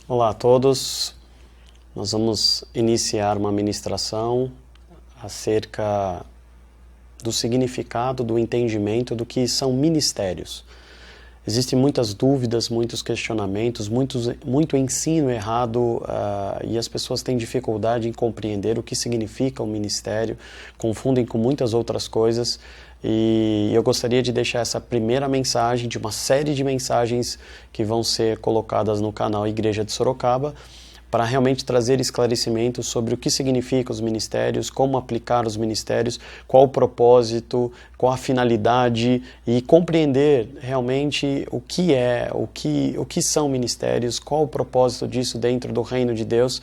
Olá a todos, nós vamos iniciar uma ministração acerca do significado, do entendimento do que são ministérios. Existem muitas dúvidas, muitos questionamentos, muito ensino errado e as pessoas têm dificuldade em compreender o que significa um ministério, confundem com muitas outras coisas. E eu gostaria de deixar essa primeira mensagem de uma série de mensagens que vão ser colocadas no canal Igreja de Sorocaba para realmente trazer esclarecimento sobre o que significam os ministérios, como aplicar os ministérios, qual o propósito, qual a finalidade e compreender realmente o que são ministérios, qual o propósito disso dentro do reino de Deus.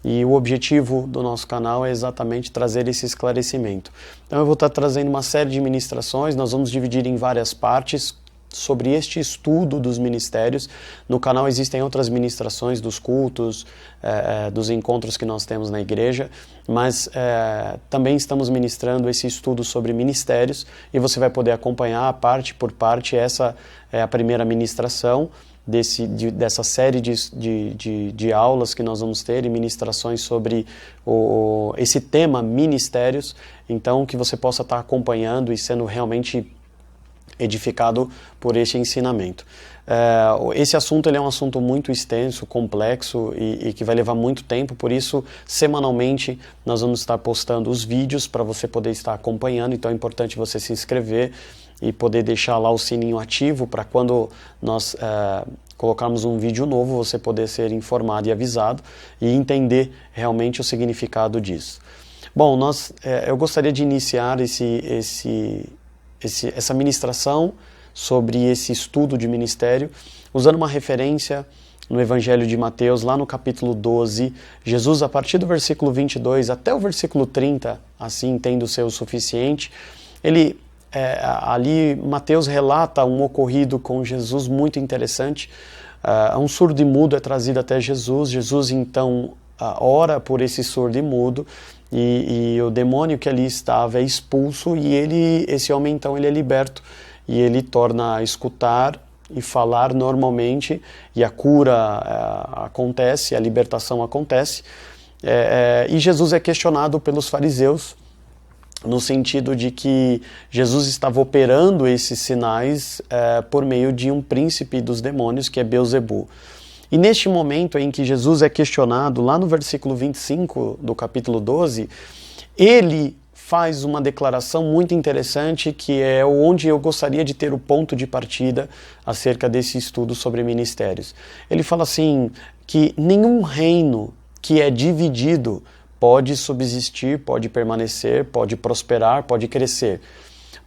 E o objetivo do nosso canal é exatamente trazer esse esclarecimento. Então eu vou estar trazendo uma série de ministrações, nós vamos dividir em várias partes sobre este estudo dos ministérios. No canal existem outras ministrações dos cultos, dos encontros que nós temos na igreja, mas também estamos ministrando esse estudo sobre ministérios e você vai poder acompanhar parte por parte. Essa é a primeira ministração dessa série de aulas que nós vamos ter e ministrações sobre esse tema ministérios, então que você possa estar acompanhando e sendo realmente edificado por este ensinamento. Esse assunto ele é um assunto muito extenso, complexo e que vai levar muito tempo, por isso semanalmente nós vamos estar postando os vídeos para você poder estar acompanhando, então é importante você se inscrever e poder deixar lá o sininho ativo para quando nós colocarmos um vídeo novo, você poder ser informado e avisado e entender realmente o significado disso. Bom, eu gostaria de iniciar essa ministração sobre esse estudo de ministério, usando uma referência no Evangelho de Mateus, lá no capítulo 12, Jesus, a partir do versículo 22 até o versículo 30, assim tendo ser o suficiente, ali Mateus relata um ocorrido com Jesus muito interessante. Um surdo e mudo é trazido até Jesus. Jesus então ora por esse surdo e mudo e o demônio que ali estava é expulso e esse homem então ele é liberto e ele torna a escutar e falar normalmente e a cura acontece, a libertação acontece. E Jesus é questionado pelos fariseus no sentido de que Jesus estava operando esses sinais por meio de um príncipe dos demônios, que é Beelzebul. E neste momento em que Jesus é questionado, lá no versículo 25 do capítulo 12, ele faz uma declaração muito interessante, que é onde eu gostaria de ter o ponto de partida acerca desse estudo sobre ministérios. Ele fala assim, que nenhum reino que é dividido pode subsistir, pode permanecer, pode prosperar, pode crescer.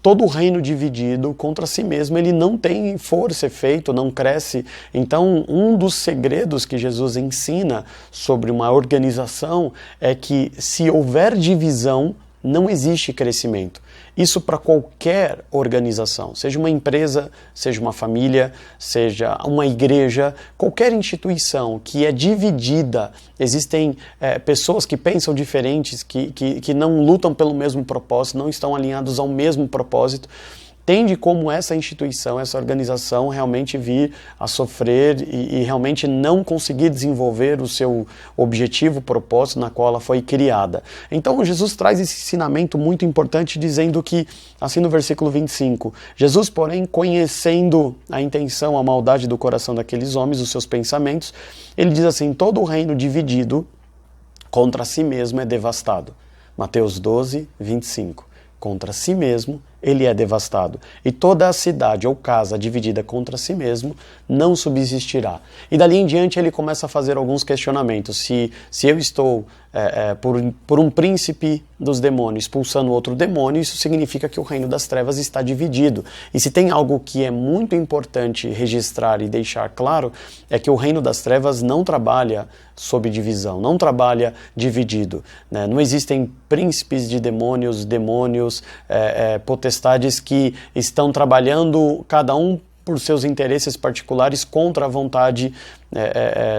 Todo reino dividido contra si mesmo, ele não tem força, efeito, não cresce. Então, um dos segredos que Jesus ensina sobre uma organização é que se houver divisão, não existe crescimento. Isso para qualquer organização, seja uma empresa, seja uma família, seja uma igreja, qualquer instituição que é dividida, existem pessoas que pensam diferentes, que não lutam pelo mesmo propósito, não estão alinhados ao mesmo propósito, tende como essa instituição, essa organização realmente vir a sofrer e realmente não conseguir desenvolver o seu objetivo, propósito na qual ela foi criada. Então Jesus traz esse ensinamento muito importante dizendo que, assim no versículo 25, Jesus, porém, conhecendo a intenção, a maldade do coração daqueles homens, os seus pensamentos, ele diz assim, todo o reino dividido contra si mesmo é devastado. Mateus 12, 25. Contra si mesmo, ele é devastado. E toda a cidade ou casa dividida contra si mesmo não subsistirá. E dali em diante ele começa a fazer alguns questionamentos. Se eu estou por um príncipe dos demônios expulsando outro demônio, isso significa que o reino das trevas está dividido. E se tem algo que é muito importante registrar e deixar claro, é que o reino das trevas não trabalha sob divisão, não trabalha dividido, né? Não existem príncipes de demônios, potestades que estão trabalhando cada um por seus interesses particulares contra a vontade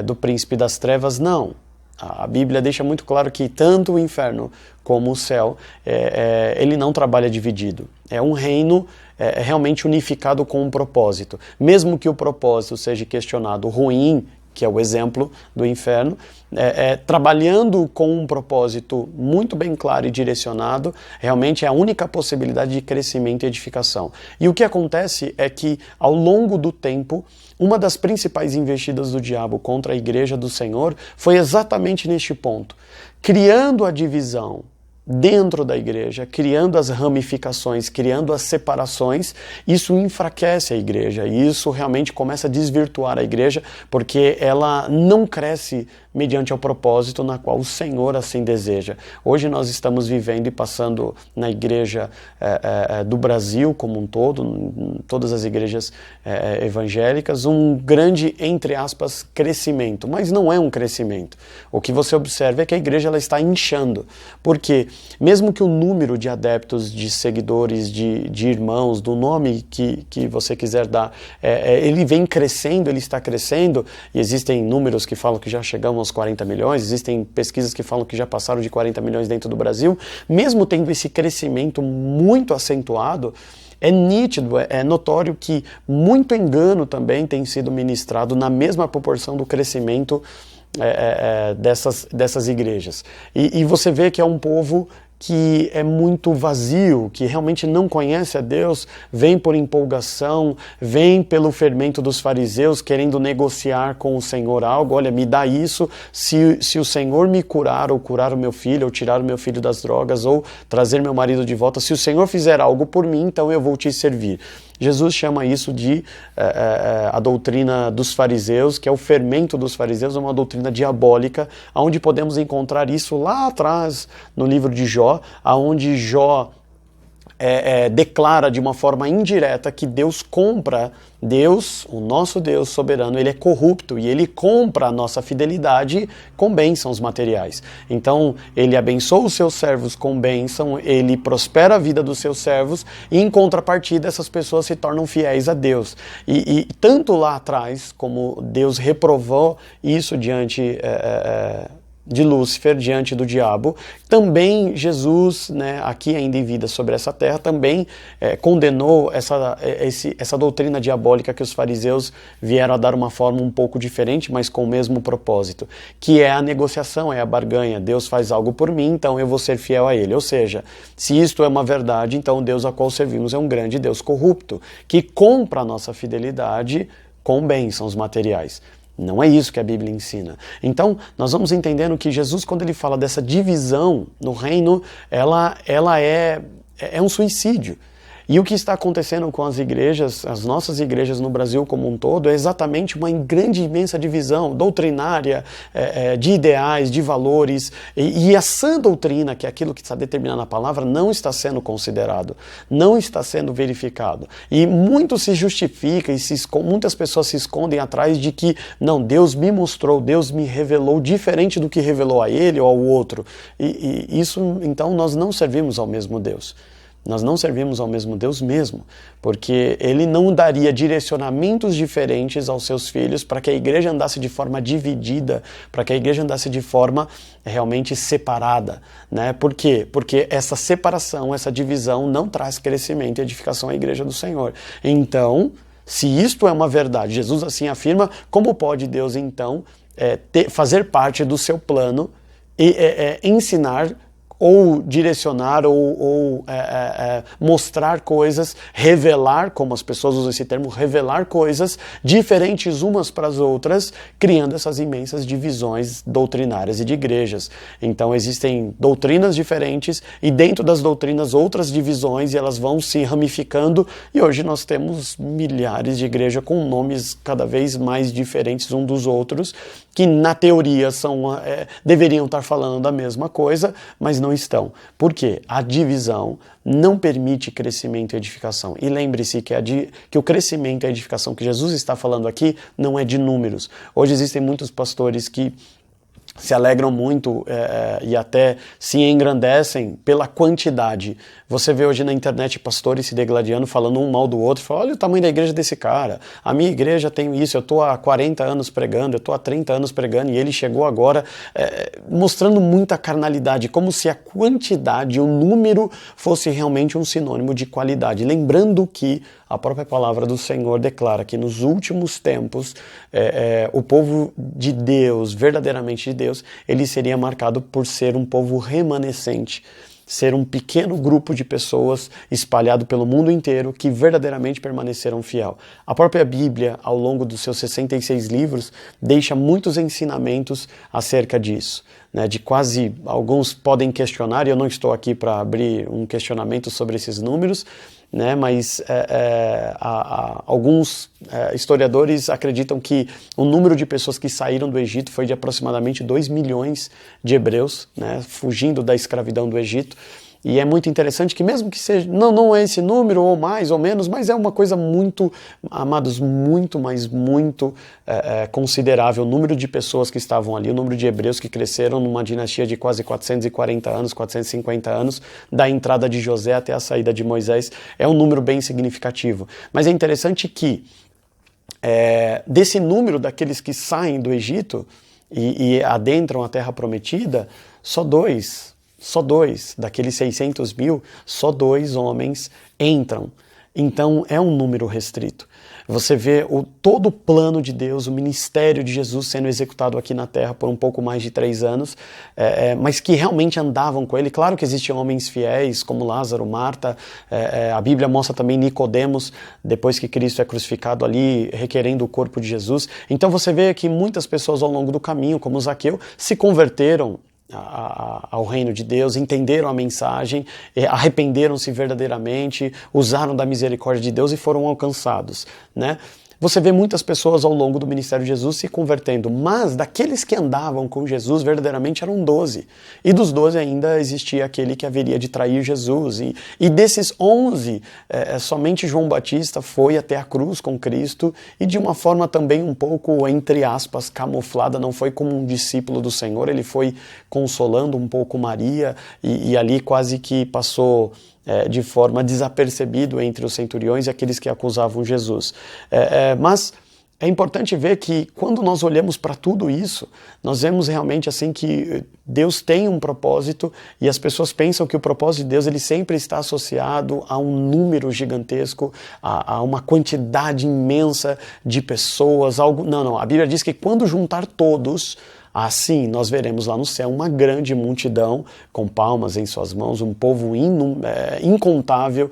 do príncipe das trevas, não. A Bíblia deixa muito claro que tanto o inferno como o céu, ele não trabalha dividido. É um reino realmente unificado com um propósito. Mesmo que o propósito seja questionado ruim, que é o exemplo do inferno, trabalhando com um propósito muito bem claro e direcionado, realmente é a única possibilidade de crescimento e edificação. E o que acontece é que, ao longo do tempo, uma das principais investidas do diabo contra a igreja do Senhor foi exatamente neste ponto, criando a divisão dentro da igreja, criando as ramificações, criando as separações. Isso enfraquece a igreja, e isso realmente começa a desvirtuar a igreja, porque ela não cresce mediante o propósito na qual o Senhor assim deseja. Hoje nós estamos vivendo e passando na igreja do Brasil como um todo, em todas as igrejas evangélicas, um grande, entre aspas, crescimento, mas não é um crescimento. O que você observa é que a igreja ela está inchando, porque mesmo que o número de adeptos, de seguidores, de irmãos, do nome que você quiser dar, ele vem crescendo, ele está crescendo, e existem números que falam que já chegamos aos 40 milhões, existem pesquisas que falam que já passaram de 40 milhões dentro do Brasil. Mesmo tendo esse crescimento muito acentuado, é nítido, é notório que muito engano também tem sido ministrado na mesma proporção do crescimento dessas igrejas. E você vê que é um povo que é muito vazio, que realmente não conhece a Deus, vem por empolgação, vem pelo fermento dos fariseus, querendo negociar com o Senhor algo. Olha, me dá isso, se o Senhor me curar, ou curar o meu filho, ou tirar o meu filho das drogas, ou trazer meu marido de volta, se o Senhor fizer algo por mim, então eu vou te servir. Jesus chama isso de a doutrina dos fariseus, que é o fermento dos fariseus, é uma doutrina diabólica, onde podemos encontrar isso lá atrás no livro de Jó, onde Jó declara de uma forma indireta que Deus compra, Deus, o nosso Deus soberano, ele é corrupto e ele compra a nossa fidelidade com bênçãos materiais. Então, ele abençoa os seus servos com bênção, ele prospera a vida dos seus servos e, em contrapartida, essas pessoas se tornam fiéis a Deus. E tanto lá atrás, como Deus reprovou isso diante de Lúcifer, diante do diabo, também Jesus, aqui ainda em vida sobre essa terra, também condenou essa doutrina diabólica que os fariseus vieram a dar uma forma um pouco diferente, mas com o mesmo propósito, que é a negociação, é a barganha. Deus faz algo por mim, então eu vou ser fiel a Ele. Ou seja, se isto é uma verdade, então o Deus a qual servimos é um grande Deus corrupto, que compra a nossa fidelidade com bênçãos materiais. Não é isso que a Bíblia ensina. Então, nós vamos entendendo que Jesus, quando ele fala dessa divisão no reino, ela é um suicídio. E o que está acontecendo com as igrejas, as nossas igrejas no Brasil como um todo, é exatamente uma grande, imensa divisão doutrinária, de ideais, de valores, e a sã doutrina, que é aquilo que está determinado na palavra, não está sendo considerado, não está sendo verificado. E muito se justifica, e muitas pessoas se escondem atrás de que, não, Deus me mostrou, Deus me revelou diferente do que revelou a ele ou ao outro. E isso, então, nós não servimos ao mesmo Deus. Nós não servimos ao mesmo Deus mesmo, porque Ele não daria direcionamentos diferentes aos seus filhos para que a igreja andasse de forma dividida, para que a igreja andasse de forma realmente separada, né? Por quê? Porque essa separação, essa divisão não traz crescimento e edificação à igreja do Senhor. Então, se isto é uma verdade, Jesus assim afirma, como pode Deus então fazer parte do seu plano e ensinar ou direcionar, ou mostrar coisas, revelar, como as pessoas usam esse termo, revelar coisas diferentes umas para as outras, criando essas imensas divisões doutrinárias e de igrejas. Então existem doutrinas diferentes e dentro das doutrinas outras divisões, e elas vão se ramificando, e hoje nós temos milhares de igrejas com nomes cada vez mais diferentes uns dos outros, que na teoria deveriam estar falando da mesma coisa, mas não estão. Por quê? A divisão não permite crescimento e edificação. E lembre-se que o crescimento e a edificação que Jesus está falando aqui não é de números. Hoje existem muitos pastores que se alegram muito e até se engrandecem pela quantidade. Você vê hoje na internet pastores se degladiando, falando um mal do outro, falando, olha o tamanho da igreja desse cara, a minha igreja tem isso, eu estou há 40 anos pregando, eu estou há 30 anos pregando, e ele chegou agora mostrando muita carnalidade, como se a quantidade, o número fosse realmente um sinônimo de qualidade. Lembrando que a própria palavra do Senhor declara que nos últimos tempos o povo de Deus, verdadeiramente de Deus, ele seria marcado por ser um povo remanescente, ser um pequeno grupo de pessoas espalhado pelo mundo inteiro que verdadeiramente permaneceram fiel. A própria Bíblia, ao longo dos seus 66 livros, deixa muitos ensinamentos acerca disso. De quase, alguns podem questionar, e eu não estou aqui para abrir um questionamento sobre esses números, mas alguns historiadores acreditam que o número de pessoas que saíram do Egito foi de aproximadamente 2 milhões de hebreus, fugindo da escravidão do Egito. E é muito interessante que mesmo que seja, não é esse número, ou mais ou menos, mas é uma coisa muito, amados, muito, mas muito considerável, o número de pessoas que estavam ali, o número de hebreus que cresceram numa dinastia de quase 440 anos, 450 anos, da entrada de José até a saída de Moisés, é um número bem significativo. Mas é interessante que desse número daqueles que saem do Egito e adentram a Terra Prometida, só dois daqueles 600 mil, só 2 homens entram. Então é um número restrito. Você vê todo o plano de Deus, o ministério de Jesus sendo executado aqui na Terra por um pouco mais de 3 anos, mas que realmente andavam com ele. Claro que existiam homens fiéis, como Lázaro, Marta, a Bíblia mostra também Nicodemos, depois que Cristo é crucificado ali, requerendo o corpo de Jesus. Então você vê que muitas pessoas ao longo do caminho, como Zaqueu, se converteram ao reino de Deus, entenderam a mensagem, arrependeram-se verdadeiramente, usaram da misericórdia de Deus e foram alcançados, Você vê muitas pessoas ao longo do ministério de Jesus se convertendo, mas daqueles que andavam com Jesus verdadeiramente eram 12. E dos 12 ainda existia aquele que haveria de trair Jesus. E desses 11, somente João Batista foi até a cruz com Cristo e de uma forma também um pouco, entre aspas, camuflada, não foi como um discípulo do Senhor, ele foi consolando um pouco Maria e ali quase que passou de forma desapercebido entre os centuriões e aqueles que acusavam Jesus. Mas é importante ver que quando nós olhamos para tudo isso, nós vemos realmente assim que Deus tem um propósito e as pessoas pensam que o propósito de Deus ele sempre está associado a um número gigantesco, a uma quantidade imensa de pessoas. Não, a Bíblia diz que quando juntar todos, assim nós veremos lá no céu uma grande multidão com palmas em suas mãos, um povo incontável,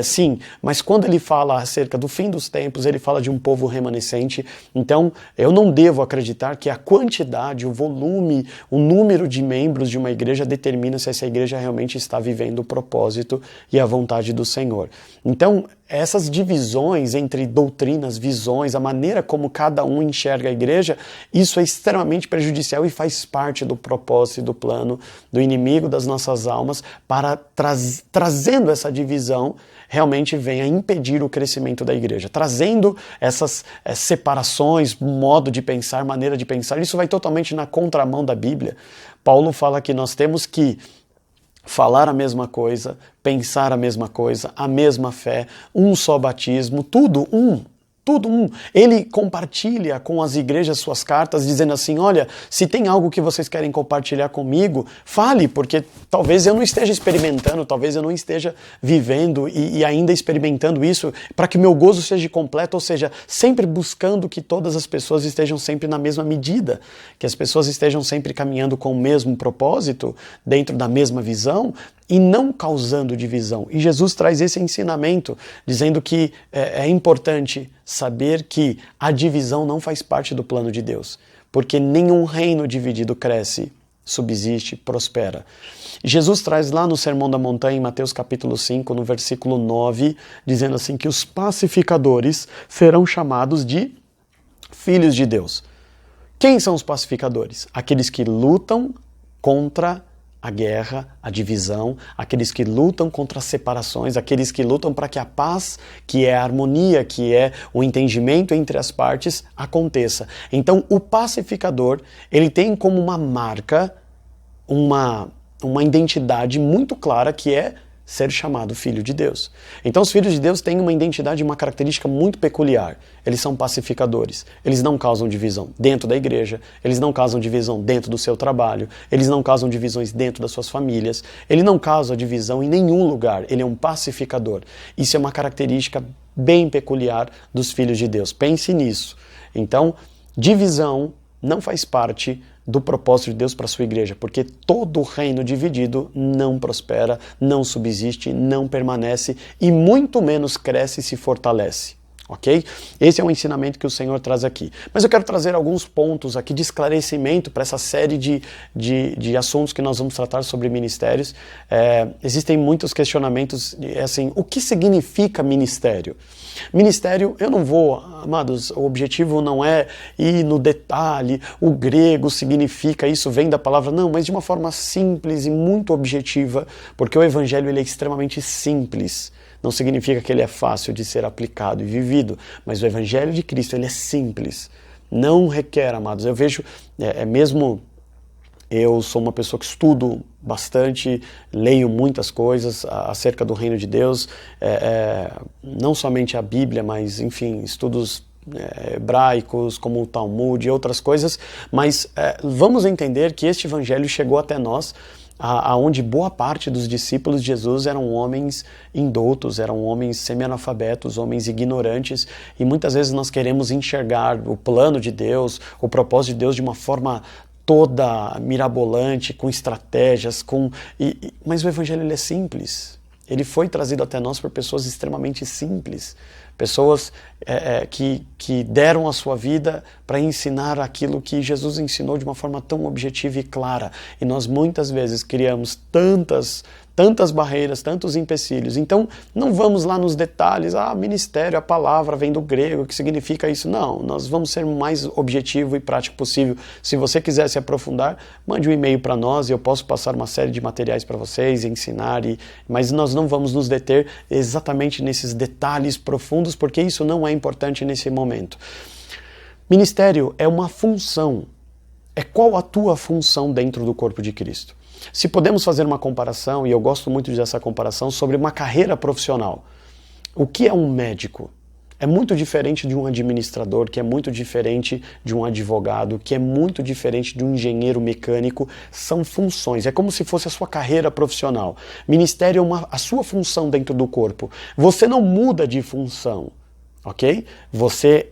sim, mas quando ele fala acerca do fim dos tempos, ele fala de um povo remanescente. Então eu não devo acreditar que a quantidade, o volume, o número de membros de uma igreja determina se essa igreja realmente está vivendo o propósito e a vontade do Senhor. Então essas divisões entre doutrinas, visões, a maneira como cada um enxerga a igreja, isso é extremamente prejudicial e faz parte do propósito e do plano do inimigo das nossas almas para, trazendo essa divisão, realmente vem a impedir o crescimento da igreja. Trazendo essas separações, modo de pensar, maneira de pensar, isso vai totalmente na contramão da Bíblia. Paulo fala que nós temos que falar a mesma coisa, pensar a mesma coisa, a mesma fé, um só batismo, tudo um. Ele compartilha com as igrejas suas cartas, dizendo assim, olha, se tem algo que vocês querem compartilhar comigo, fale, porque talvez eu não esteja experimentando, talvez eu não esteja vivendo e ainda experimentando isso, para que meu gozo seja completo, ou seja, sempre buscando que todas as pessoas estejam sempre na mesma medida, que as pessoas estejam sempre caminhando com o mesmo propósito, dentro da mesma visão, e não causando divisão. E Jesus traz esse ensinamento, dizendo que é importante saber que a divisão não faz parte do plano de Deus, porque nenhum reino dividido cresce, subsiste, prospera. Jesus traz lá no Sermão da Montanha, em Mateus capítulo 5, no versículo 9, dizendo assim que os pacificadores serão chamados de filhos de Deus. Quem são os pacificadores? Aqueles que lutam contra a guerra, a divisão, aqueles que lutam contra as separações, aqueles que lutam para que a paz, que é a harmonia, que é o entendimento entre as partes, aconteça. Então, o pacificador, ele tem como uma marca, uma identidade muito clara que é ser chamado filho de Deus. Então os filhos de Deus têm uma identidade e uma característica muito peculiar. Eles são pacificadores. Eles não causam divisão dentro da igreja, eles não causam divisão dentro do seu trabalho, eles não causam divisões dentro das suas famílias, ele não causa divisão em nenhum lugar. Ele é um pacificador. Isso é uma característica bem peculiar dos filhos de Deus. Pense nisso. Então, divisão não faz parte do propósito de Deus para a sua igreja, porque todo reino dividido não prospera, não subsiste, não permanece e muito menos cresce e se fortalece. Ok? Esse é o ensinamento que o Senhor traz aqui. Mas eu quero trazer alguns pontos aqui de esclarecimento para essa série de assuntos que nós vamos tratar sobre ministérios. Existem muitos questionamentos, assim, o que significa ministério? Ministério, eu não vou, amados, o objetivo não é ir no detalhe, o grego significa, isso vem da palavra, não, mas de uma forma simples e muito objetiva, porque o evangelho ele é extremamente simples. Não significa que ele é fácil de ser aplicado e vivido, mas o Evangelho de Cristo ele é simples, não requer, amados. Eu vejo, mesmo eu sou uma pessoa que estudo bastante, leio muitas coisas acerca do reino de Deus, não somente a Bíblia, mas, enfim, estudos hebraicos, como o Talmud e outras coisas, mas vamos entender que este Evangelho chegou até nós aonde boa parte dos discípulos de Jesus eram homens indoutos, eram homens semi-analfabetos, homens ignorantes, e muitas vezes nós queremos enxergar o plano de Deus, o propósito de Deus de uma forma toda mirabolante, com estratégias, mas o Evangelho ele é simples. Ele foi trazido até nós por pessoas extremamente simples, pessoas que deram a sua vida para ensinar aquilo que Jesus ensinou de uma forma tão objetiva e clara. E nós muitas vezes criamos tantas barreiras, tantos empecilhos. Então, não vamos lá nos detalhes, ministério, a palavra vem do grego, o que significa isso? Não, nós vamos ser o mais objetivo e prático possível. Se você quiser se aprofundar, mande um e-mail para nós e eu posso passar uma série de materiais para vocês, ensinar, mas nós não vamos nos deter exatamente nesses detalhes profundos, porque isso não é importante nesse momento. Ministério é uma função. É qual a tua função dentro do corpo de Cristo? Se podemos fazer uma comparação, e eu gosto muito dessa comparação, sobre uma carreira profissional. O que é um médico? É muito diferente de um administrador, que é muito diferente de um advogado, que é muito diferente de um engenheiro mecânico. São funções, é como se fosse a sua carreira profissional. Ministério é a sua função dentro do corpo. Você não muda de função, ok? Você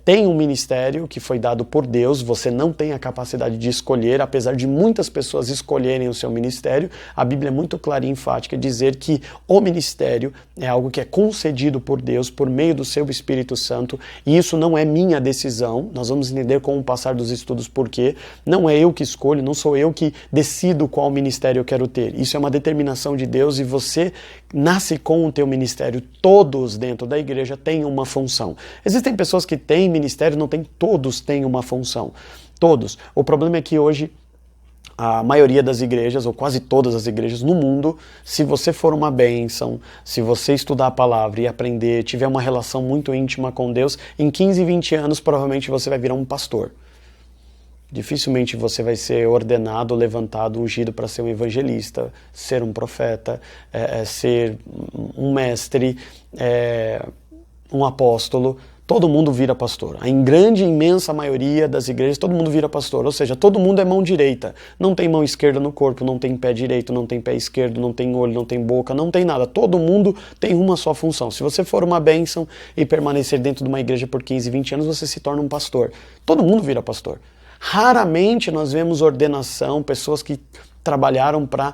tem um ministério que foi dado por Deus, você não tem a capacidade de escolher, apesar de muitas pessoas escolherem o seu ministério. A Bíblia é muito clara e enfática dizer que o ministério é algo que é concedido por Deus por meio do seu Espírito Santo, e isso não é minha decisão. Nós vamos entender com o passar dos estudos por quê. Não é eu que escolho, não sou eu que decido qual ministério eu quero ter. Isso é uma determinação de Deus e você nasce com o teu ministério. Todos dentro da igreja têm uma função. Existem pessoas que têm ministério, não tem, todos têm uma função. Todos. O problema é que hoje a maioria das igrejas, ou quase todas as igrejas no mundo, se você for uma bênção, se você estudar a palavra e aprender, tiver uma relação muito íntima com Deus, em 15, 20 anos provavelmente você vai virar um pastor. Dificilmente você vai ser ordenado, levantado, ungido para ser um evangelista, ser um profeta, ser um mestre, um apóstolo. Todo mundo vira pastor. Em grande, imensa maioria das igrejas, todo mundo vira pastor. Ou seja, todo mundo é mão direita. Não tem mão esquerda no corpo, não tem pé direito, não tem pé esquerdo, não tem olho, não tem boca, não tem nada. Todo mundo tem uma só função. Se você for uma bênção e permanecer dentro de uma igreja por 15, 20 anos, você se torna um pastor. Todo mundo vira pastor. Raramente nós vemos ordenação, pessoas que trabalharam para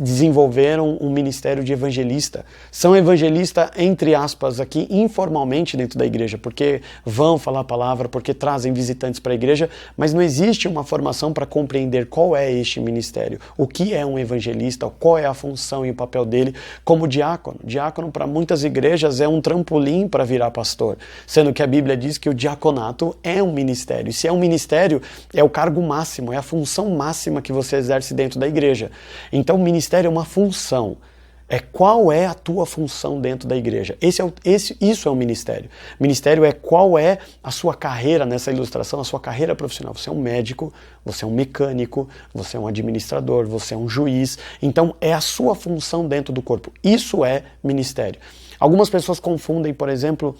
desenvolver um ministério de evangelista. São evangelistas, entre aspas, aqui, informalmente dentro da igreja, porque vão falar a palavra, porque trazem visitantes para a igreja, mas não existe uma formação para compreender qual é este ministério, o que é um evangelista, qual é a função e o papel dele como diácono. Diácono, para muitas igrejas, é um trampolim para virar pastor, sendo que a Bíblia diz que o diaconato é um ministério. E se é um ministério, é o cargo máximo, é a função máxima que você exerce dentro da igreja. Então o ministério é uma função. qual é a tua função dentro da igreja. Isso é o ministério. Ministério é qual é a sua carreira nessa ilustração, a sua carreira profissional. Você é um médico, você é um mecânico, você é um administrador, você é um juiz. Então é a sua função dentro do corpo. Isso é ministério. Algumas pessoas confundem, por exemplo,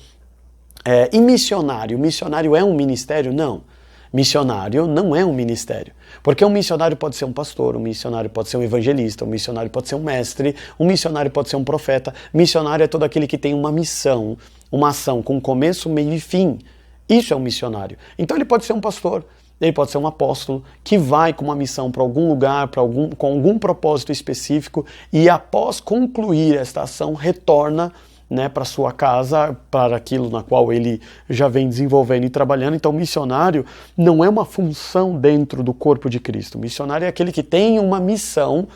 e missionário. Missionário é um ministério? Não. Missionário não é um ministério. Porque um missionário pode ser um pastor, um missionário pode ser um evangelista, um missionário pode ser um mestre, um missionário pode ser um profeta. Missionário é todo aquele que tem uma missão, uma ação com começo, meio e fim. Isso é um missionário. Então ele pode ser um pastor, ele pode ser um apóstolo que vai com uma missão para algum lugar, com algum propósito específico e após concluir esta ação retorna, né, para sua casa, para aquilo na qual ele já vem desenvolvendo e trabalhando. Então, missionário não é uma função dentro do corpo de Cristo. Missionário é aquele que tem uma missão,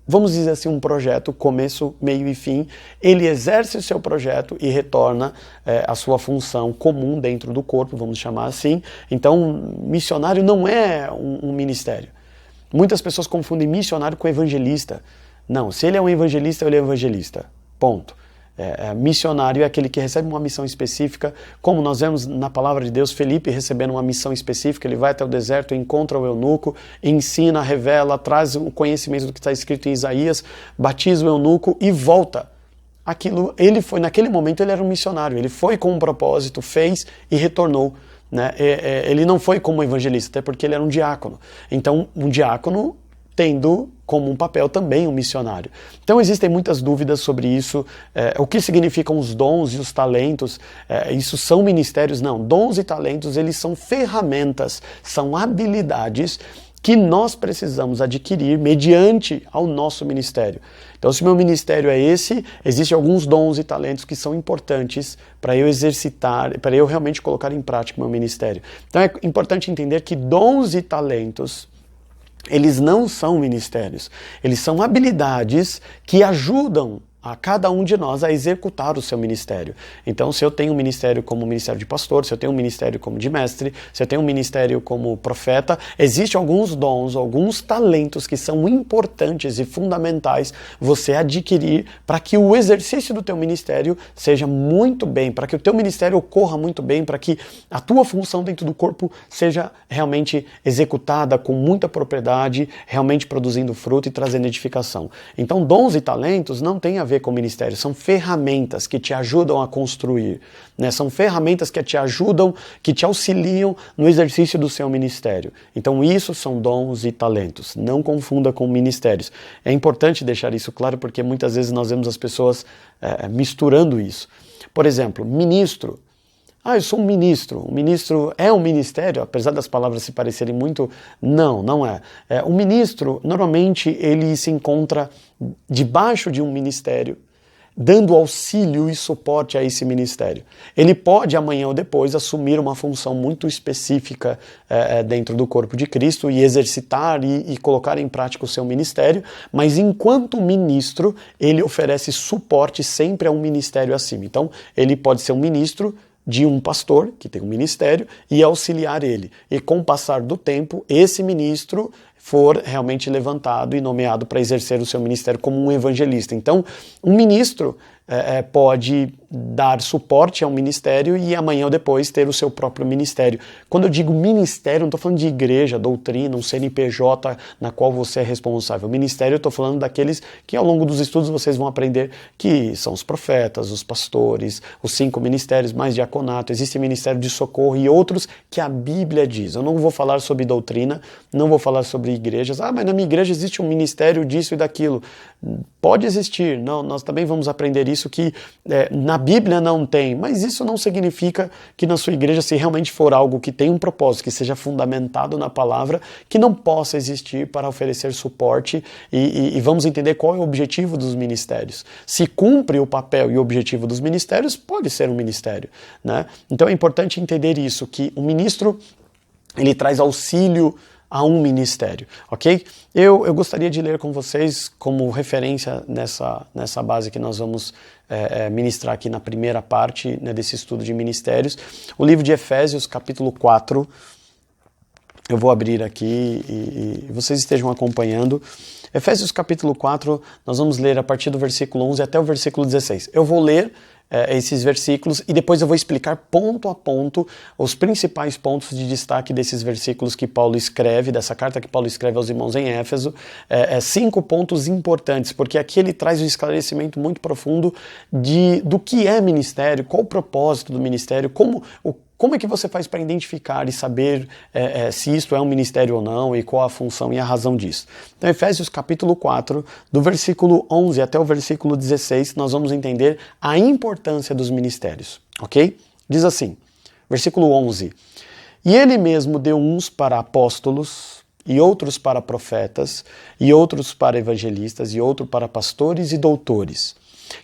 vamos dizer assim, um projeto, começo, meio e fim. Ele exerce o seu projeto e retorna a sua função comum dentro do corpo, vamos chamar assim. Então, missionário não é um ministério. Muitas pessoas confundem missionário com evangelista. Não, se ele é um evangelista, ele é evangelista. Ponto. Missionário é aquele que recebe uma missão específica, como nós vemos na palavra de Deus, Felipe recebendo uma missão específica, ele vai até o deserto, encontra o eunuco, ensina, revela, traz o conhecimento do que está escrito em Isaías, batiza o eunuco e volta. Naquele momento ele era um missionário, ele foi com um propósito, fez e retornou. Né? Ele não foi como evangelista, até porque ele era um diácono. Então, um diácono tendo como um papel também um missionário. Então existem muitas dúvidas sobre isso, o que significam os dons e os talentos, isso são ministérios? Não, dons e talentos eles são ferramentas, são habilidades que nós precisamos adquirir mediante ao nosso ministério. Então se o meu ministério é esse, existem alguns dons e talentos que são importantes para eu exercitar, para eu realmente colocar em prática o meu ministério. Então é importante entender que dons e talentos eles não são ministérios, eles são habilidades que ajudam a cada um de nós a executar o seu ministério. Então, se eu tenho um ministério como ministério de pastor, se eu tenho um ministério como de mestre, se eu tenho um ministério como profeta, existem alguns dons, alguns talentos que são importantes e fundamentais você adquirir para que o exercício do teu ministério seja muito bem, para que o teu ministério ocorra muito bem, para que a tua função dentro do corpo seja realmente executada com muita propriedade, realmente produzindo fruto e trazendo edificação. Então, dons e talentos não têm a ver com o ministério, são ferramentas que te ajudam a construir, né? São ferramentas que te ajudam, que te auxiliam no exercício do seu ministério. Então isso são dons e talentos, não confunda com ministérios. É importante deixar isso claro porque muitas vezes nós vemos as pessoas misturando isso. Por exemplo, ministro. Eu sou um ministro. O ministro é um ministério, apesar das palavras se parecerem muito, não é. O ministro, normalmente, ele se encontra debaixo de um ministério, dando auxílio e suporte a esse ministério. Ele pode, amanhã ou depois, assumir uma função muito específica dentro do corpo de Cristo e exercitar e colocar em prática o seu ministério, mas enquanto ministro, ele oferece suporte sempre a um ministério acima. Então, ele pode ser um ministro de um pastor, que tem um ministério, e auxiliar ele. E com o passar do tempo, esse ministro for realmente levantado e nomeado para exercer o seu ministério como um evangelista. Então, um ministro pode dar suporte ao ministério e amanhã ou depois ter o seu próprio ministério. Quando eu digo ministério, não estou falando de igreja, doutrina, um CNPJ na qual você é responsável. Ministério, eu estou falando daqueles que ao longo dos estudos vocês vão aprender que são os profetas, os pastores, os 5 ministérios, mais diaconato, existe ministério de socorro e outros que a Bíblia diz. Eu não vou falar sobre doutrina, não vou falar sobre igrejas. Mas na minha igreja existe um ministério disso e daquilo. Pode existir, não, nós também vamos aprender isso que na Bíblia não tem, mas isso não significa que na sua igreja, se realmente for algo que tem um propósito, que seja fundamentado na palavra, que não possa existir para oferecer suporte e vamos entender qual é o objetivo dos ministérios. Se cumpre o papel e o objetivo dos ministérios, pode ser um ministério, né? Então é importante entender isso, que o ministro ele traz auxílio a um ministério, ok? Eu gostaria de ler com vocês como referência nessa base que nós vamos ministrar aqui na primeira parte, né, desse estudo de ministérios, o livro de Efésios, capítulo 4, Eu vou abrir aqui e vocês estejam acompanhando. Efésios capítulo 4, nós vamos ler a partir do versículo 11 até o versículo 16. Eu vou ler esses versículos e depois eu vou explicar ponto a ponto os principais pontos de destaque desses versículos que Paulo escreve, dessa carta que Paulo escreve aos irmãos em Éfeso. 5 pontos importantes, porque aqui ele traz um esclarecimento muito profundo do que é ministério, qual o propósito do ministério, como é que você faz para identificar e saber se isto é um ministério ou não e qual a função e a razão disso? Então, Efésios capítulo 4, do versículo 11 até o versículo 16, nós vamos entender a importância dos ministérios, ok? Diz assim, versículo 11, e ele mesmo deu uns para apóstolos, e outros para profetas, e outros para evangelistas, e outros para pastores e doutores,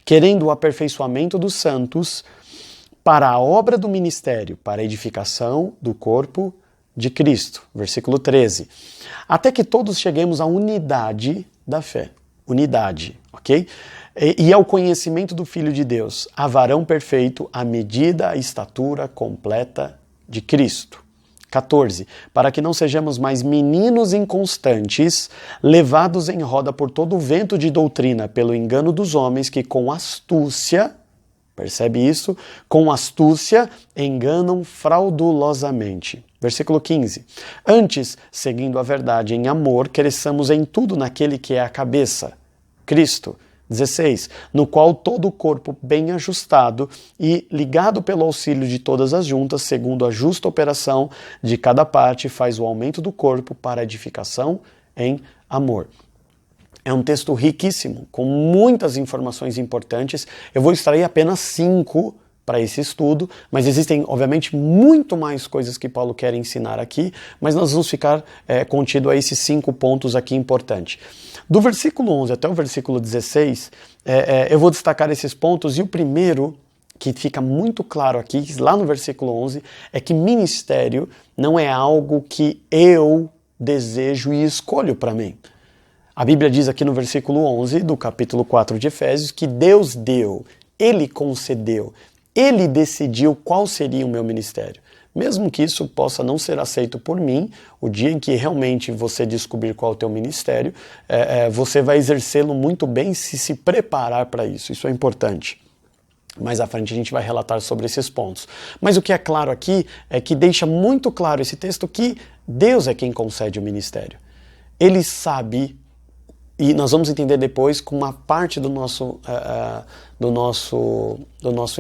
querendo o aperfeiçoamento dos santos, para a obra do ministério, para a edificação do corpo de Cristo. Versículo 13. Até que todos cheguemos à unidade da fé. Unidade, ok? E ao conhecimento do Filho de Deus, a varão perfeito, à medida, a estatura completa de Cristo. 14. Para que não sejamos mais meninos inconstantes, levados em roda por todo o vento de doutrina, pelo engano dos homens que com astúcia, percebe isso? Com astúcia enganam fraudulosamente. Versículo 15. Antes, seguindo a verdade em amor, cresçamos em tudo naquele que é a cabeça, Cristo. 16. No qual todo o corpo bem ajustado e ligado pelo auxílio de todas as juntas, segundo a justa operação de cada parte, faz o aumento do corpo para a edificação em amor. É um texto riquíssimo, com muitas informações importantes. Eu vou extrair apenas 5 para esse estudo, mas existem, obviamente, muito mais coisas que Paulo quer ensinar aqui, mas nós vamos ficar contido a esses 5 pontos aqui importantes. Do versículo 11 até o versículo 16, eu vou destacar esses pontos, e o primeiro, que fica muito claro aqui, lá no versículo 11, é que ministério não é algo que eu desejo e escolho para mim. A Bíblia diz aqui no versículo 11 do capítulo 4 de Efésios que Deus deu, Ele concedeu, Ele decidiu qual seria o meu ministério. Mesmo que isso possa não ser aceito por mim, o dia em que realmente você descobrir qual é o teu ministério, você vai exercê-lo muito bem se preparar para isso. Isso é importante. Mais à frente a gente vai relatar sobre esses pontos. Mas o que é claro aqui é que deixa muito claro esse texto que Deus é quem concede o ministério. Ele sabe. E nós vamos entender depois com uma parte do nosso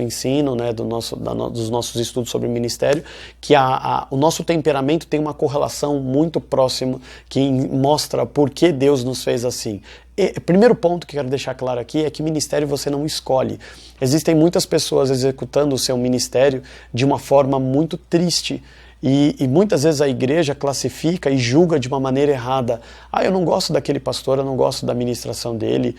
ensino, né, dos nossos estudos sobre o ministério, que o nosso temperamento tem uma correlação muito próxima que mostra por que Deus nos fez assim. O primeiro ponto que eu quero deixar claro aqui é que ministério você não escolhe. Existem muitas pessoas executando o seu ministério de uma forma muito triste. E muitas vezes a igreja classifica e julga de uma maneira errada. Eu não gosto daquele pastor, eu não gosto da ministração dele,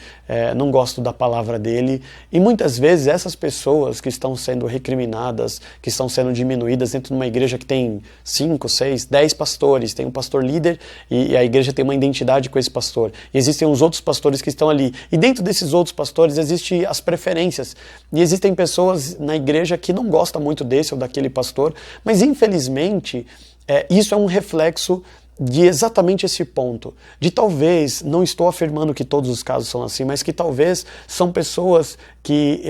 não gosto da palavra dele. E muitas vezes essas pessoas que estão sendo recriminadas, que estão sendo diminuídas dentro de uma igreja que tem 5, 6, 10 pastores, tem um pastor líder e a igreja tem uma identidade com esse pastor. E existem os outros pastores que estão ali. E dentro desses outros pastores existem as preferências. E existem pessoas na igreja que não gostam muito desse ou daquele pastor, mas infelizmente isso é um reflexo de exatamente esse ponto, de talvez, não estou afirmando que todos os casos são assim, mas que talvez são pessoas que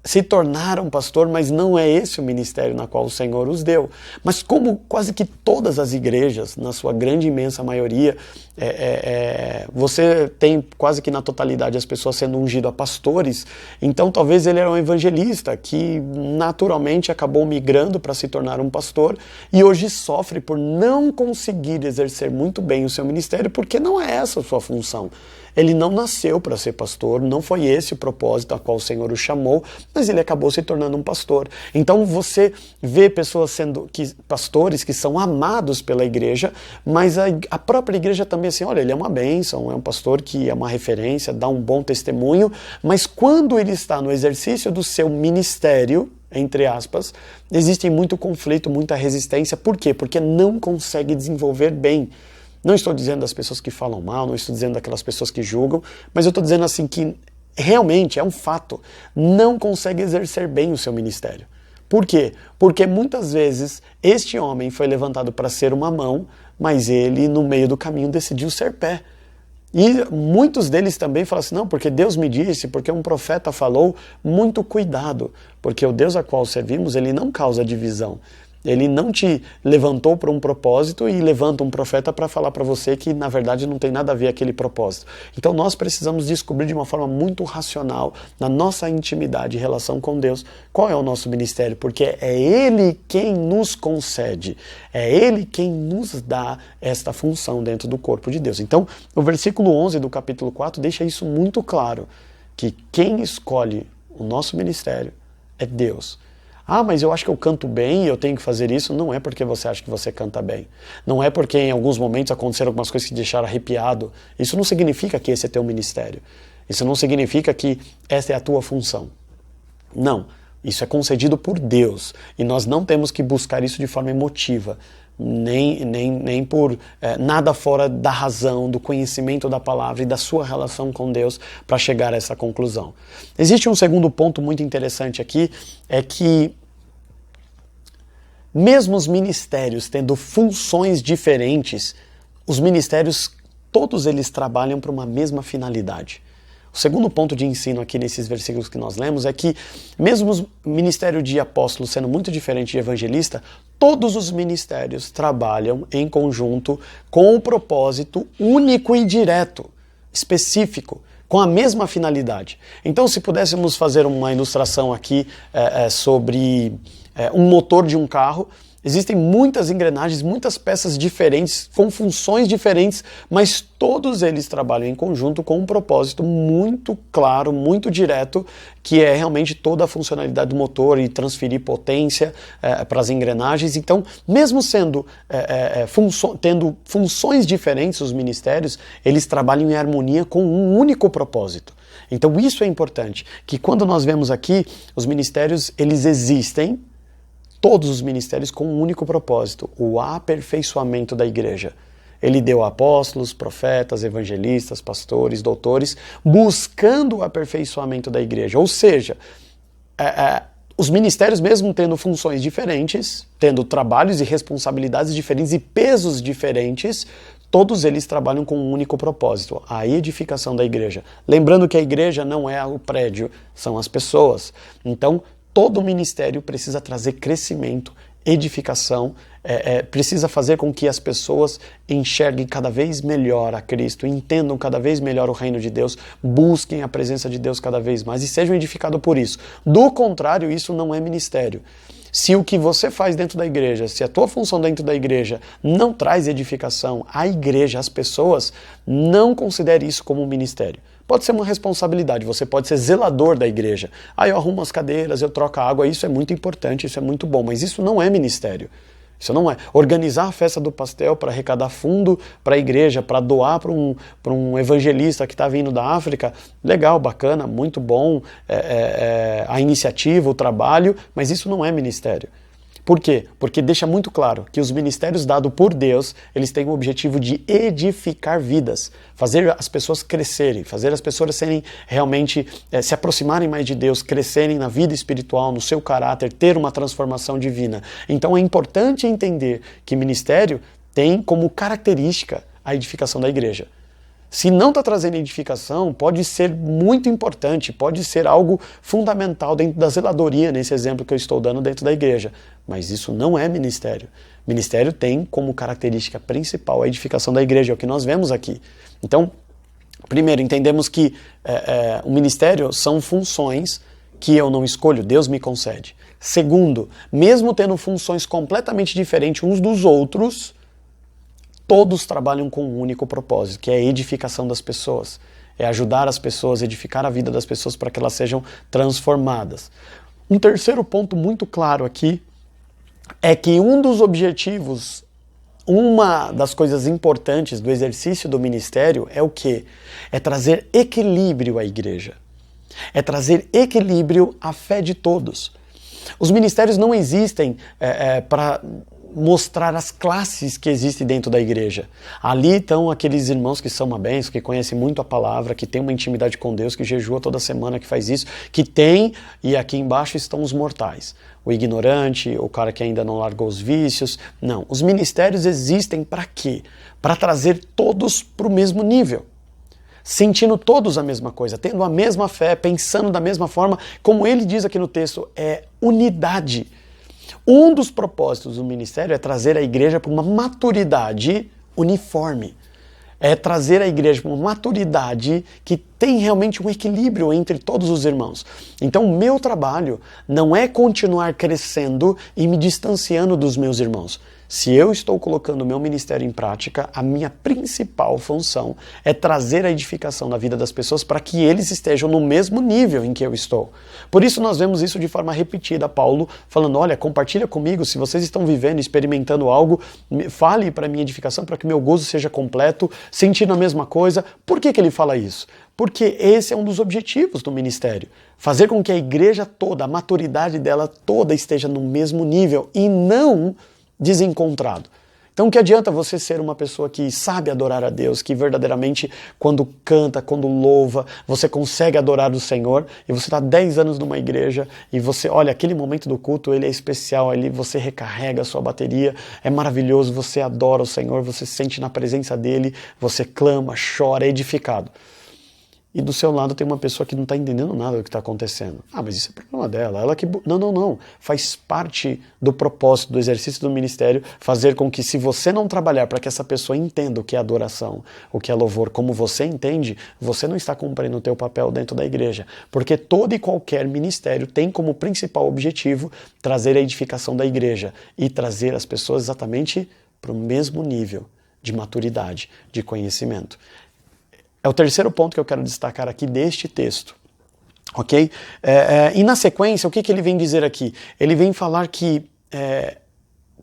se tornaram pastor, mas não é esse o ministério na qual o Senhor os deu. Mas como quase que todas as igrejas, na sua grande imensa maioria, você tem quase que na totalidade as pessoas sendo ungidas a pastores, então talvez ele era um evangelista que naturalmente acabou migrando para se tornar um pastor e hoje sofre por não conseguir exercer muito bem o seu ministério porque não é essa a sua função. Ele não nasceu para ser pastor, não foi esse o propósito a qual o Senhor o chamou, mas ele acabou se tornando um pastor. Então você vê pessoas pastores que são amados pela igreja, mas a própria igreja também assim, olha, ele é uma bênção, é um pastor que é uma referência, dá um bom testemunho, mas quando ele está no exercício do seu ministério, entre aspas, existe muito conflito, muita resistência. Por quê? Porque não consegue desenvolver bem. Não estou dizendo das pessoas que falam mal, não estou dizendo daquelas pessoas que julgam, mas eu estou dizendo assim que realmente é um fato, não consegue exercer bem o seu ministério. Por quê? Porque muitas vezes este homem foi levantado para ser uma mão, mas ele, no meio do caminho, decidiu ser pé. E muitos deles também falam assim, não, porque Deus me disse, porque um profeta falou, muito cuidado, porque o Deus a qual servimos, ele não causa divisão. Ele não te levantou para um propósito e levanta um profeta para falar para você que, na verdade, não tem nada a ver aquele propósito. Então nós precisamos descobrir de uma forma muito racional, na nossa intimidade e relação com Deus, qual é o nosso ministério, porque é Ele quem nos concede, é Ele quem nos dá esta função dentro do corpo de Deus. Então, o versículo 11 do capítulo 4 deixa isso muito claro, que quem escolhe o nosso ministério é Deus. Ah, mas eu acho que eu canto bem e eu tenho que fazer isso. Não é porque você acha que você canta bem. Não é porque em alguns momentos aconteceram algumas coisas que te deixaram arrepiado. Isso não significa que esse é teu ministério. Isso não significa que essa é a tua função. Não. Isso é concedido por Deus. E nós não temos que buscar isso de forma emotiva. Nem por nada fora da razão, do conhecimento da palavra e da sua relação com Deus para chegar a essa conclusão. Existe um segundo ponto muito interessante aqui, é que mesmo os ministérios tendo funções diferentes, os ministérios, todos eles trabalham para uma mesma finalidade. O segundo ponto de ensino aqui nesses versículos que nós lemos é que, mesmo o ministério de apóstolo sendo muito diferente de evangelista, todos os ministérios trabalham em conjunto com um propósito único e direto, específico, com a mesma finalidade. Então, se pudéssemos fazer uma ilustração aqui sobre um motor de um carro, existem muitas engrenagens, muitas peças diferentes, com funções diferentes, mas todos eles trabalham em conjunto com um propósito muito claro, muito direto, que é realmente toda a funcionalidade do motor e transferir potência para as engrenagens. Então, mesmo sendo tendo funções diferentes os ministérios, eles trabalham em harmonia com um único propósito. Então, isso é importante, que quando nós vemos aqui, os ministérios, eles existem, todos os ministérios com um único propósito, o aperfeiçoamento da igreja. Ele deu apóstolos, profetas, evangelistas, pastores, doutores, buscando o aperfeiçoamento da igreja. Ou seja, os ministérios, mesmo tendo funções diferentes, tendo trabalhos e responsabilidades diferentes e pesos diferentes, todos eles trabalham com um único propósito, a edificação da igreja. Lembrando que a igreja não é o prédio, são as pessoas. Então, todo ministério precisa trazer crescimento, edificação, precisa fazer com que as pessoas enxerguem cada vez melhor a Cristo, entendam cada vez melhor o reino de Deus, busquem a presença de Deus cada vez mais e sejam edificados por isso. Do contrário, isso não é ministério. Se o que você faz dentro da igreja, se a tua função dentro da igreja não traz edificação à igreja, às pessoas, não considere isso como um ministério. Pode ser uma responsabilidade, você pode ser zelador da igreja. Aí eu arrumo as cadeiras, eu troco a água, isso é muito importante, isso é muito bom, mas isso não é ministério. Isso não é. Organizar a festa do pastel para arrecadar fundo para a igreja, para doar para um evangelista que está vindo da África, legal, bacana, muito bom, a iniciativa, o trabalho, mas isso não é ministério. Por quê? Porque deixa muito claro que os ministérios dados por Deus, eles têm o objetivo de edificar vidas, fazer as pessoas crescerem, fazer as pessoas serem realmente, se aproximarem mais de Deus, crescerem na vida espiritual, no seu caráter, ter uma transformação divina. Então é importante entender que ministério tem como característica a edificação da igreja. Se não está trazendo edificação, pode ser muito importante, pode ser algo fundamental dentro da zeladoria, nesse exemplo que eu estou dando dentro da igreja. Mas isso não é ministério. Ministério tem como característica principal a edificação da igreja, é o que nós vemos aqui. Então, primeiro, entendemos que o ministério são funções que eu não escolho, Deus me concede. Segundo, mesmo tendo funções completamente diferentes uns dos outros, todos trabalham com um único propósito, que é a edificação das pessoas. É ajudar as pessoas, edificar a vida das pessoas para que elas sejam transformadas. Um terceiro ponto muito claro aqui é que um dos objetivos, uma das coisas importantes do exercício do ministério é o quê? É trazer equilíbrio à igreja. É trazer equilíbrio à fé de todos. Os ministérios não existem para mostrar as classes que existem dentro da igreja. Ali estão aqueles irmãos que são uma bênção, que conhecem muito a palavra, que têm uma intimidade com Deus, que jejua toda semana, que faz isso, que tem, e aqui embaixo estão os mortais. O ignorante, o cara que ainda não largou os vícios. Não, os ministérios existem para quê? Para trazer todos para o mesmo nível. Sentindo todos a mesma coisa, tendo a mesma fé, pensando da mesma forma, como ele diz aqui no texto, é unidade. Um dos propósitos do ministério é trazer a igreja para uma maturidade uniforme. É trazer a igreja para uma maturidade que tem realmente um equilíbrio entre todos os irmãos. Então, o meu trabalho não é continuar crescendo e me distanciando dos meus irmãos. Se eu estou colocando o meu ministério em prática, a minha principal função é trazer a edificação na vida das pessoas para que eles estejam no mesmo nível em que eu estou. Por isso nós vemos isso de forma repetida, Paulo falando, olha, compartilha comigo, se vocês estão vivendo, experimentando algo, fale para a minha edificação, para que meu gozo seja completo, sentindo a mesma coisa. Por que ele fala isso? Porque esse é um dos objetivos do ministério. Fazer com que a igreja toda, a maturidade dela toda esteja no mesmo nível e não desencontrado. Então o que adianta você ser uma pessoa que sabe adorar a Deus, que verdadeiramente quando canta, quando louva, você consegue adorar o Senhor e você está 10 anos numa igreja e você, olha, aquele momento do culto, ele é especial, ali você recarrega a sua bateria, é maravilhoso, você adora o Senhor, você se sente na presença dele, você clama, chora, é edificado. E do seu lado tem uma pessoa que não está entendendo nada do que está acontecendo. Ah, mas isso é problema dela. Ela que... Não. Faz parte do propósito, do exercício do ministério, fazer com que, se você não trabalhar para que essa pessoa entenda o que é adoração, o que é louvor, como você entende, você não está cumprindo o teu papel dentro da igreja. Porque todo e qualquer ministério tem como principal objetivo trazer a edificação da igreja e trazer as pessoas exatamente para o mesmo nível de maturidade, de conhecimento. É o terceiro ponto que eu quero destacar aqui deste texto, ok? E na sequência, o que ele vem dizer aqui? Ele vem falar que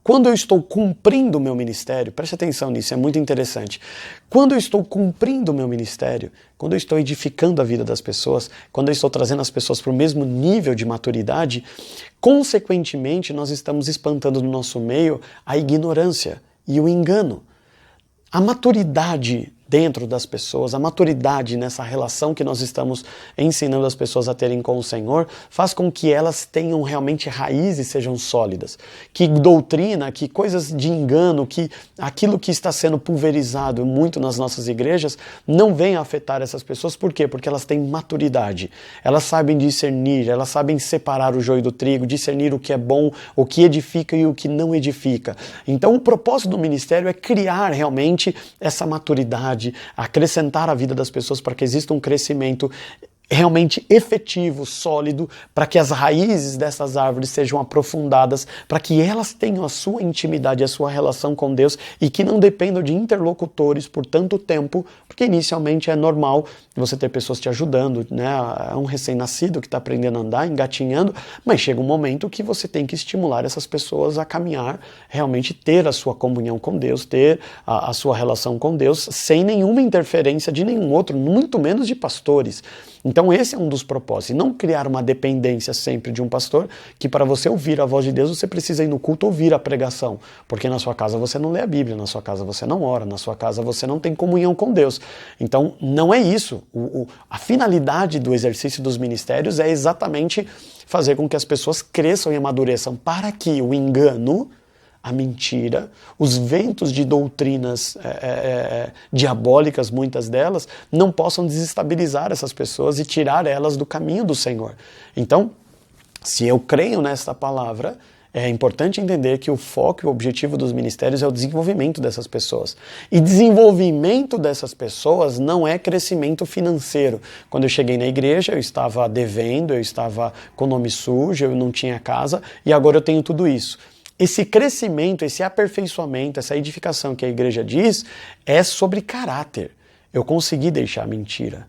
quando eu estou cumprindo o meu ministério, preste atenção nisso, é muito interessante. Quando eu estou cumprindo o meu ministério, quando eu estou edificando a vida das pessoas, quando eu estou trazendo as pessoas para o mesmo nível de maturidade, consequentemente nós estamos espantando no nosso meio a ignorância e o engano. A maturidade dentro das pessoas, a maturidade nessa relação que nós estamos ensinando as pessoas a terem com o Senhor, faz com que elas tenham realmente raízes, sejam sólidas. Que doutrina, que coisas de engano, que aquilo que está sendo pulverizado muito nas nossas igrejas, não venha afetar essas pessoas. Por quê? Porque elas têm maturidade. Elas sabem discernir, elas sabem separar o joio do trigo, discernir o que é bom, o que edifica e o que não edifica. Então o propósito do ministério é criar realmente essa maturidade, acrescentar a vida das pessoas para que exista um crescimento realmente efetivo, sólido, para que as raízes dessas árvores sejam aprofundadas, para que elas tenham a sua intimidade, a sua relação com Deus e que não dependam de interlocutores por tanto tempo, porque inicialmente é normal você ter pessoas te ajudando, né? É um recém-nascido que está aprendendo a andar, engatinhando, mas chega um momento que você tem que estimular essas pessoas a caminhar, realmente ter a sua comunhão com Deus, ter a sua relação com Deus, sem nenhuma interferência de nenhum outro, muito menos de pastores. Então esse é um dos propósitos, e não criar uma dependência sempre de um pastor, que para você ouvir a voz de Deus, você precisa ir no culto ouvir a pregação, porque na sua casa você não lê a Bíblia, na sua casa você não ora, na sua casa você não tem comunhão com Deus. Então não é isso. A finalidade do exercício dos ministérios é exatamente fazer com que as pessoas cresçam e amadureçam, para que o engano, a mentira, os ventos de doutrinas diabólicas, muitas delas, não possam desestabilizar essas pessoas e tirar elas do caminho do Senhor. Então, se eu creio nesta palavra, é importante entender que o foco e o objetivo dos ministérios é o desenvolvimento dessas pessoas. E desenvolvimento dessas pessoas não é crescimento financeiro. Quando eu cheguei na igreja, eu estava devendo, eu estava com o nome sujo, eu não tinha casa, e agora eu tenho tudo isso. Esse crescimento, esse aperfeiçoamento, essa edificação que a igreja diz, é sobre caráter. Eu consegui deixar a mentira.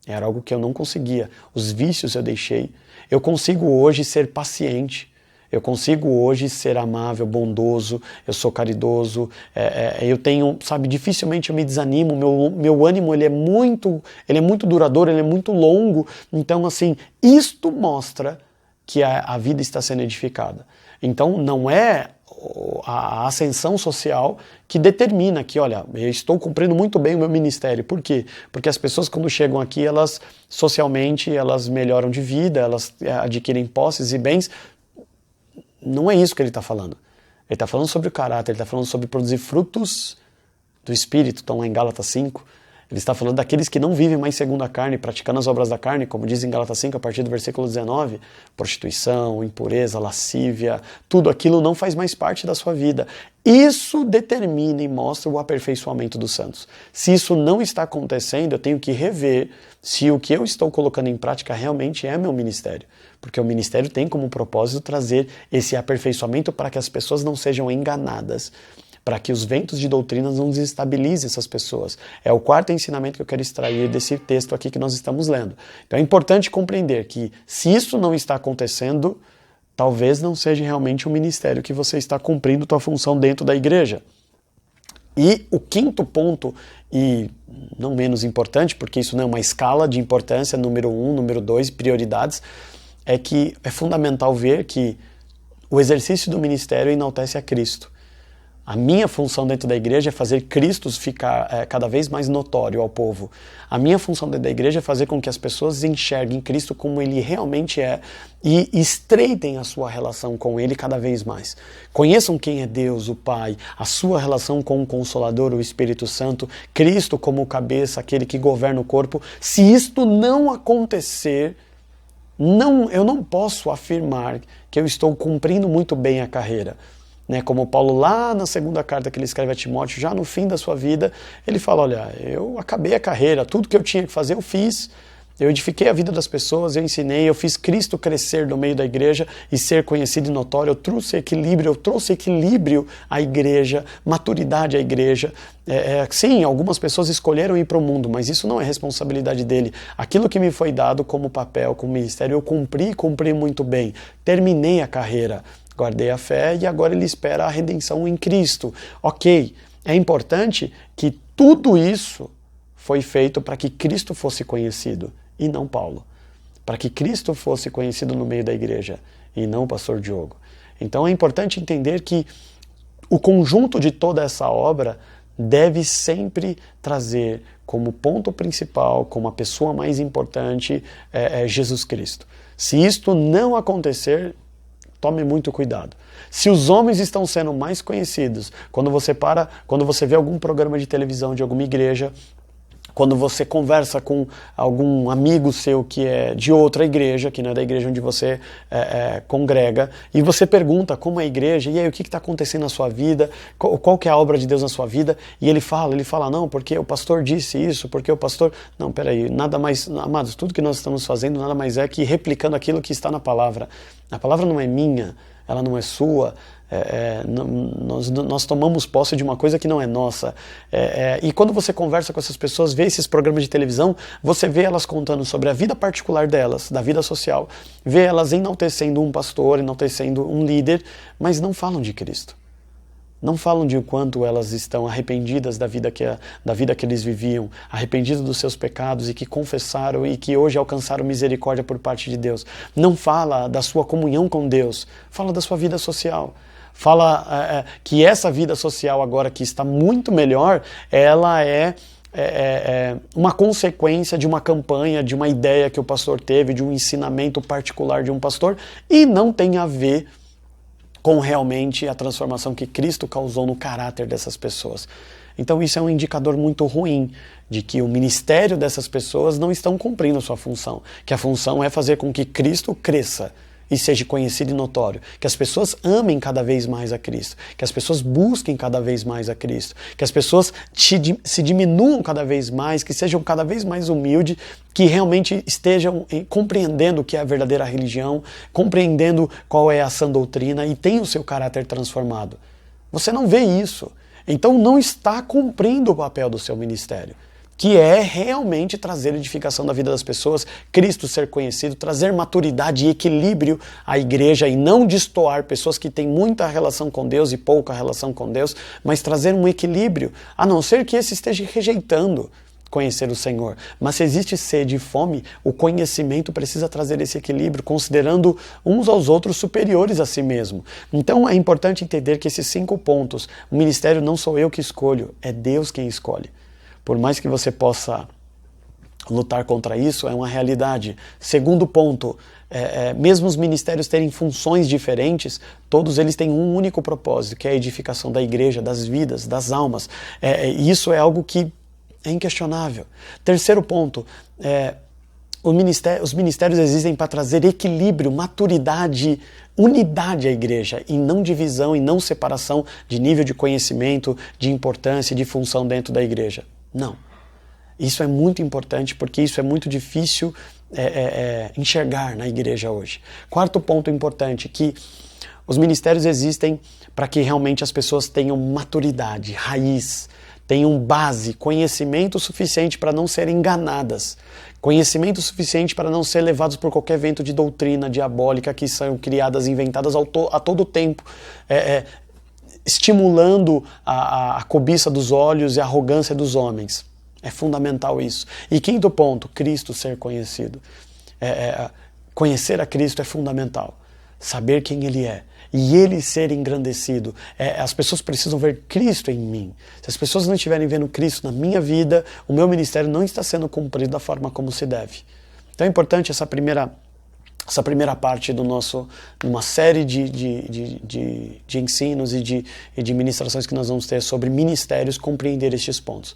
Era algo que eu não conseguia. Os vícios eu deixei. Eu consigo hoje ser paciente. Eu consigo hoje ser amável, bondoso, eu sou caridoso, eu tenho, sabe, dificilmente eu me desanimo, meu ânimo ele é muito duradouro, ele é muito longo. Então, assim, isto mostra que a vida está sendo edificada. Então, não é a ascensão social que determina que, olha, eu estou cumprindo muito bem o meu ministério. Por quê? Porque as pessoas, quando chegam aqui, elas socialmente, elas melhoram de vida, elas adquirem posses e bens. Não é isso que ele está falando. Ele está falando sobre o caráter, ele está falando sobre produzir frutos do Espírito, estão lá em Gálatas 5. Ele está falando daqueles que não vivem mais segundo a carne, praticando as obras da carne, como diz em Gálatas 5, a partir do versículo 19, prostituição, impureza, lascívia, tudo aquilo não faz mais parte da sua vida. Isso determina e mostra o aperfeiçoamento dos santos. Se isso não está acontecendo, eu tenho que rever se o que eu estou colocando em prática realmente é meu ministério. Porque o ministério tem como propósito trazer esse aperfeiçoamento para que as pessoas não sejam enganadas, para que os ventos de doutrinas não desestabilizem essas pessoas. É o quarto ensinamento que eu quero extrair desse texto aqui que nós estamos lendo. Então é importante compreender que se isso não está acontecendo, talvez não seja realmente um ministério que você está cumprindo tua função dentro da igreja. E o quinto ponto, e não menos importante, porque isso não é uma escala de importância, número 1, número 2, prioridades, é que é fundamental ver que o exercício do ministério enaltece a Cristo. A minha função dentro da igreja é fazer Cristo ficar cada vez mais notório ao povo. A minha função dentro da igreja é fazer com que as pessoas enxerguem Cristo como Ele realmente é e estreitem a sua relação com Ele cada vez mais. Conheçam quem é Deus, o Pai, a sua relação com o Consolador, o Espírito Santo, Cristo como cabeça, aquele que governa o corpo. Se isto não acontecer, eu não posso afirmar que eu estou cumprindo muito bem a carreira. Como Paulo lá na segunda carta que ele escreve a Timóteo, já no fim da sua vida, ele fala, olha, eu acabei a carreira, tudo que eu tinha que fazer eu fiz, eu edifiquei a vida das pessoas, eu ensinei, eu fiz Cristo crescer no meio da igreja e ser conhecido e notório, eu trouxe equilíbrio à igreja, maturidade à igreja. Sim, algumas pessoas escolheram ir para o mundo, mas isso não é responsabilidade dele. Aquilo que me foi dado como papel, como ministério, eu cumpri muito bem, terminei a carreira. Guardei a fé e agora ele espera a redenção em Cristo. Ok, é importante que tudo isso foi feito para que Cristo fosse conhecido e não Paulo. Para que Cristo fosse conhecido no meio da igreja e não o pastor Diogo. Então é importante entender que o conjunto de toda essa obra deve sempre trazer como ponto principal, como a pessoa mais importante, Jesus Cristo. Se isto não acontecer, tome muito cuidado. Se os homens estão sendo mais conhecidos, quando você vê algum programa de televisão de alguma igreja, quando você conversa com algum amigo seu que é de outra igreja, que não é da igreja onde você congrega, e você pergunta como é a igreja, e aí o que está acontecendo na sua vida, qual que é a obra de Deus na sua vida, e ele fala, não, porque o pastor disse isso, porque o pastor... Não, peraí, nada mais... Amados, tudo que nós estamos fazendo nada mais é que replicando aquilo que está na palavra. A palavra não é minha, ela não é sua, nós tomamos posse de uma coisa que não é nossa. E quando você conversa com essas pessoas, vê esses programas de televisão, você vê elas contando sobre a vida particular delas, da vida social, vê elas enaltecendo um pastor, enaltecendo um líder, mas não falam de Cristo. Não falam de o quanto elas estão arrependidas da vida que eles viviam, arrependidas dos seus pecados e que confessaram e que hoje alcançaram misericórdia por parte de Deus. Não fala da sua comunhão com Deus, fala da sua vida social. Fala que essa vida social agora que está muito melhor, ela é uma consequência de uma campanha, de uma ideia que o pastor teve, de um ensinamento particular de um pastor e não tem a ver com realmente a transformação que Cristo causou no caráter dessas pessoas. Então isso é um indicador muito ruim de que o ministério dessas pessoas não estão cumprindo a sua função, que a função é fazer com que Cristo cresça e seja conhecido e notório, que as pessoas amem cada vez mais a Cristo, que as pessoas busquem cada vez mais a Cristo, que as pessoas se diminuam cada vez mais, que sejam cada vez mais humildes, que realmente estejam compreendendo o que é a verdadeira religião, compreendendo qual é a sã doutrina e tenham o seu caráter transformado. Você não vê isso, então não está cumprindo o papel do seu ministério, que é realmente trazer edificação da vida das pessoas, Cristo ser conhecido, trazer maturidade e equilíbrio à igreja e não destoar pessoas que têm muita relação com Deus e pouca relação com Deus, mas trazer um equilíbrio, a não ser que esse esteja rejeitando conhecer o Senhor. Mas se existe sede e fome, o conhecimento precisa trazer esse equilíbrio, considerando uns aos outros superiores a si mesmo. Então é importante entender que esses 5 pontos, o ministério não sou eu que escolho, é Deus quem escolhe. Por mais que você possa lutar contra isso, é uma realidade. Segundo ponto, mesmo os ministérios terem funções diferentes, todos eles têm um único propósito, que é a edificação da igreja, das vidas, das almas. Isso é algo que é inquestionável. Terceiro ponto, os ministérios existem para trazer equilíbrio, maturidade, unidade à igreja, e não divisão, e não separação de nível de conhecimento, de importância e de função dentro da igreja. Não. Isso é muito importante porque isso é muito difícil enxergar na igreja hoje. Quarto ponto importante, que os ministérios existem para que realmente as pessoas tenham maturidade, raiz, tenham base, conhecimento suficiente para não serem enganadas, conhecimento suficiente para não ser levados por qualquer vento de doutrina diabólica que são criadas, inventadas a todo tempo, estimulando a cobiça dos olhos e a arrogância dos homens. É fundamental isso. E quinto ponto, Cristo ser conhecido. Conhecer a Cristo é fundamental. Saber quem Ele é. E Ele ser engrandecido. As pessoas precisam ver Cristo em mim. Se as pessoas não estiverem vendo Cristo na minha vida, o meu ministério não está sendo cumprido da forma como se deve. Então é importante essa primeira parte do uma série de ensinos e de ministrações que nós vamos ter sobre ministérios, compreender estes pontos.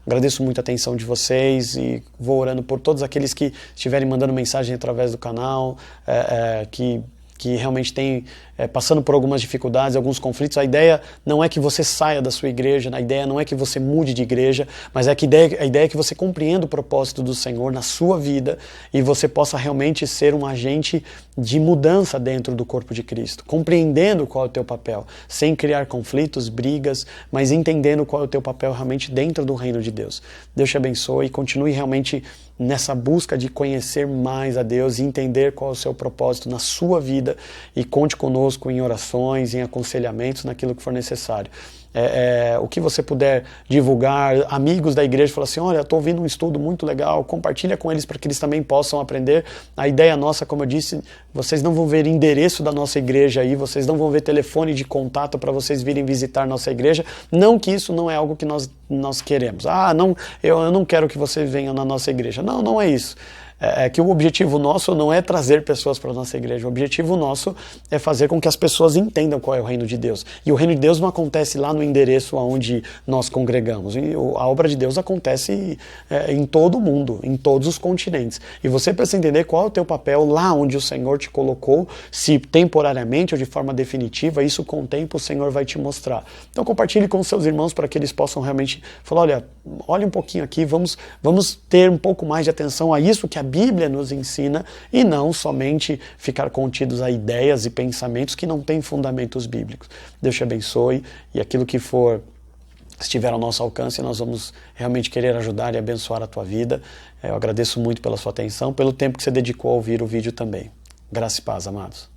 Agradeço muito a atenção de vocês e vou orando por todos aqueles que estiverem mandando mensagem através do canal, que realmente têm passando por algumas dificuldades, alguns conflitos. A ideia não é que você saia da sua igreja, a ideia não é que você mude de igreja, mas a ideia é que você compreenda o propósito do Senhor na sua vida e você possa realmente ser um agente de mudança dentro do corpo de Cristo, compreendendo qual é o teu papel, sem criar conflitos, brigas, mas entendendo qual é o teu papel realmente dentro do reino de Deus. Deus te abençoe e continue realmente nessa busca de conhecer mais a Deus e entender qual é o seu propósito na sua vida e conte conosco em orações, em aconselhamentos, naquilo que for necessário. O que você puder divulgar, amigos da igreja, falar assim, olha, estou ouvindo um estudo muito legal, compartilha com eles para que eles também possam aprender. A ideia nossa, como eu disse, vocês não vão ver endereço da nossa igreja aí, vocês não vão ver telefone de contato para vocês virem visitar nossa igreja, não que isso não é algo que nós queremos. Eu não quero que vocês venham na nossa igreja. Não, não é isso. Que o objetivo nosso não é trazer pessoas para a nossa igreja, o objetivo nosso é fazer com que as pessoas entendam qual é o reino de Deus. E o reino de Deus não acontece lá no endereço onde nós congregamos. A obra de Deus acontece em todo o mundo, em todos os continentes. E você precisa entender qual é o teu papel lá onde o Senhor te colocou, se temporariamente ou de forma definitiva, isso com o tempo o Senhor vai te mostrar. Então compartilhe com os seus irmãos para que eles possam realmente falar, olha um pouquinho aqui, vamos ter um pouco mais de atenção a isso que a Bíblia nos ensina e não somente ficar contidos a ideias e pensamentos que não têm fundamentos bíblicos. Deus te abençoe e aquilo que estiver ao nosso alcance, nós vamos realmente querer ajudar e abençoar a tua vida. Eu agradeço muito pela sua atenção, pelo tempo que você dedicou a ouvir o vídeo também. Graça e paz, amados.